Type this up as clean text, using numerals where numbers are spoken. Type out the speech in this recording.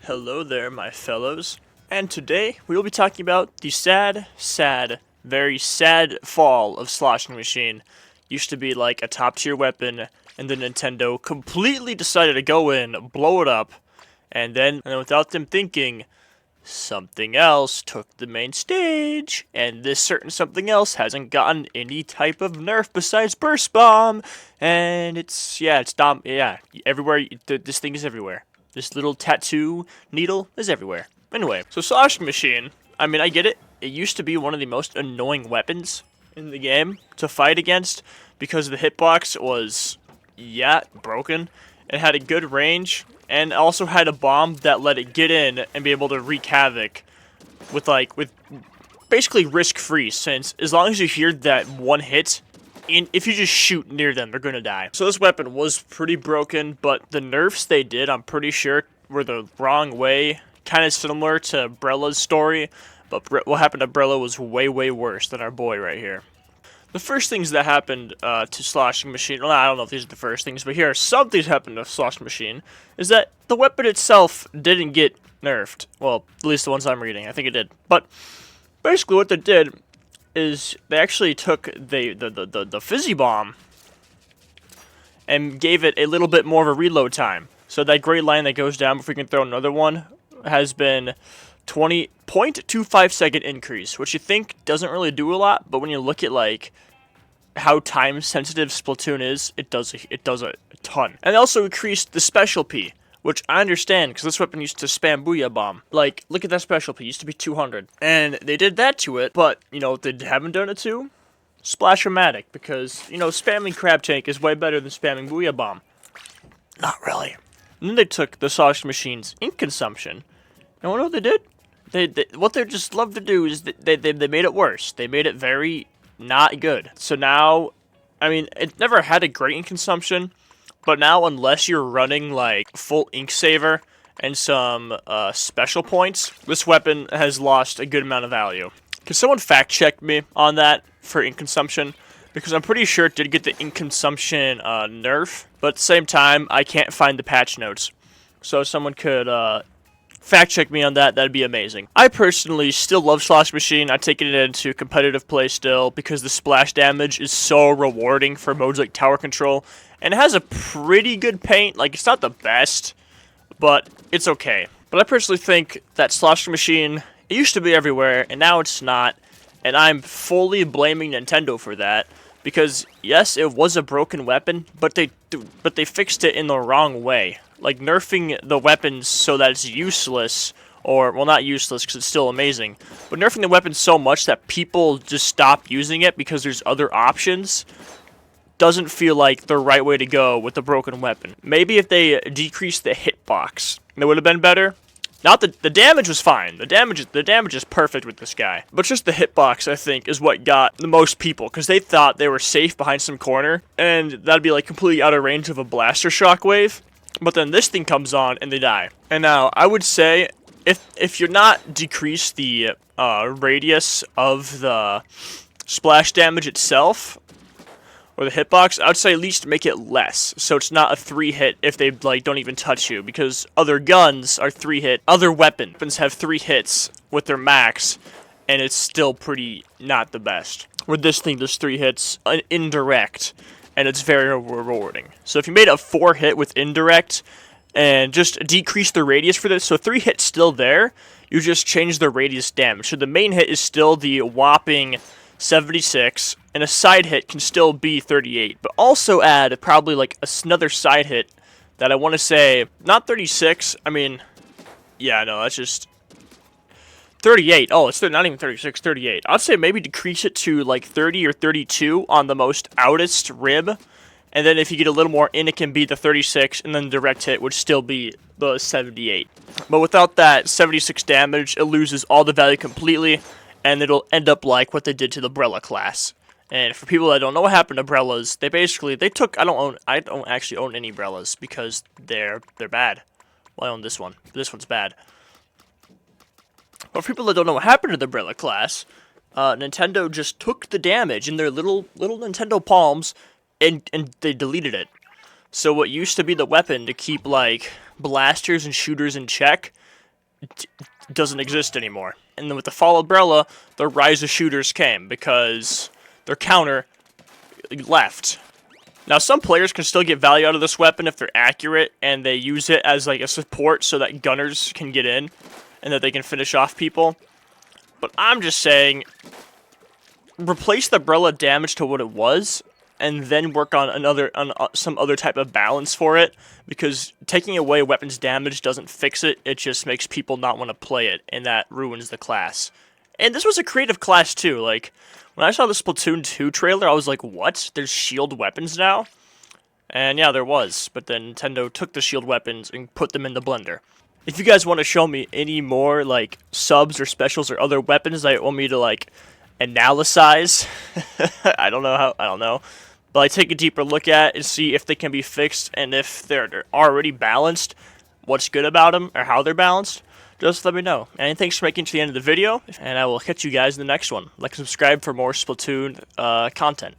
Hello there, my fellows, and today we will be talking about the very sad fall of Sloshing Machine. Used to be like a top tier weapon, and then Nintendo completely decided to go in, blow it up, and then without them thinking, something else took the main stage, and this certain something else hasn't gotten any type of nerf besides Burst Bomb, and it's everywhere. This thing is everywhere. This little tattoo needle is everywhere. Anyway, so Sloshing Machine, I mean, I get it. It used to be one of the most annoying weapons in the game to fight against because the hitbox was, broken. It had a good range and also had a bomb that let it get in and be able to wreak havoc with basically risk-free, since as long as you hear that one hit, if you just shoot near them, they're gonna die. So this weapon was pretty broken, but the nerfs they did, I'm pretty sure, were the wrong way. Kind of similar to Brella's story, but what happened to Brella was way, way worse than our boy right here. The first things that happened to Sloshing Machine, well, I don't know if these are the first things, but here are some things that happened to Sloshing Machine, is that the weapon itself didn't get nerfed. Well, at least the ones I'm reading, I think it did. But basically what they did is they actually took the fizzy bomb and gave it a little bit more of a reload time. So that gray line that goes down before you can throw another one has been 0.25 second increase, which you think doesn't really do a lot, but when you look at like how time sensitive Splatoon is, it does a ton. And they also increased the special P, which I understand, because this weapon used to spam Booyah Bomb. Like, look at that special P, it used to be 200. And they did that to it, but, what they haven't done it to? Splash-O-Matic, because, spamming Crab Tank is way better than spamming Booyah Bomb. Not really. And then they took the Sloshing Machine's ink consumption. And what they did? What they just love to do is they made it worse. They made it very not good. So now, I mean, it never had a great ink consumption, but now, unless you're running, like, full ink saver and some special points, this weapon has lost a good amount of value. Can someone fact-check me on that for ink consumption? Because I'm pretty sure it did get the ink consumption nerf, but at the same time, I can't find the patch notes. So if someone could fact-check me on that, that'd be amazing. I personally still love Sloshing Machine. I take it into competitive play still, because the splash damage is so rewarding for modes like Tower Control. And it has a pretty good paint. Like, it's not the best, but it's okay. But I personally think that Sloshing Machine, it used to be everywhere, and now it's not. And I'm fully blaming Nintendo for that. Because, yes, it was a broken weapon, but they fixed it in the wrong way. Like, nerfing the weapons so that it's useless, or, well, not useless, because it's still amazing. But nerfing the weapon so much that people just stop using it because there's other options doesn't feel like the right way to go with a broken weapon. Maybe if they decreased the hitbox, it would have been better. Not the damage was fine. The damage is perfect with this guy. But just the hitbox, I think, is what got the most people, because they thought they were safe behind some corner, and that'd be like completely out of range of a blaster shockwave. But then this thing comes on and they die. And now I would say if you're not decrease the radius of the splash damage itself, or the hitbox, I would say at least make it less, so it's not a 3-hit if they, like, don't even touch you, because other guns are 3-hit, other weapons have 3 hits with their max, and it's still pretty not the best. With this thing, there's 3 hits, indirect, and it's very rewarding. So if you made a 4-hit with indirect, and just decrease the radius for this, so 3 hits still there, you just change the radius damage. So the main hit is still the whopping 76, and a side hit can still be 38, but also add probably like another side hit that I want to say, not 36, I mean, yeah, no, that's just 38. Oh, it's not even 36, 38. I'd say maybe decrease it to like 30 or 32 on the most outest rib, and then if you get a little more in, it can be the 36, and then direct hit would still be the 78. But without that 76 damage, it loses all the value completely, and it'll end up like what they did to the Brella class. And for people that don't know what happened to Brellas, they took, I don't actually own any Brellas because they're bad. Well, I own this one. This one's bad. But for people that don't know what happened to the Brella class, Nintendo just took the damage in their little Nintendo palms and they deleted it. So what used to be the weapon to keep like blasters and shooters in check doesn't exist anymore. And then with the fall umbrella, the rise of shooters came because their counter left. Now, some players can still get value out of this weapon if they're accurate and they use it as like a support so that gunners can get in and that they can finish off people. But I'm just saying, replace the umbrella damage to what it was and then work on some other type of balance for it, because taking away weapons damage doesn't fix it. It just makes people not want to play it, and that ruins the class. And this was a creative class too. Like, when I saw the Splatoon 2 trailer, I was like, what? There's shield weapons now? And yeah, there was, but then Nintendo took the shield weapons and put them in the blender. If you guys want to show me any more, like, subs or specials or other weapons that you want me to, like, analyze, I don't know. But I take a deeper look at and see if they can be fixed, and if they're already balanced, what's good about them, or how they're balanced, just let me know. And thanks for making it to the end of the video, and I will catch you guys in the next one. Like and subscribe for more Splatoon content.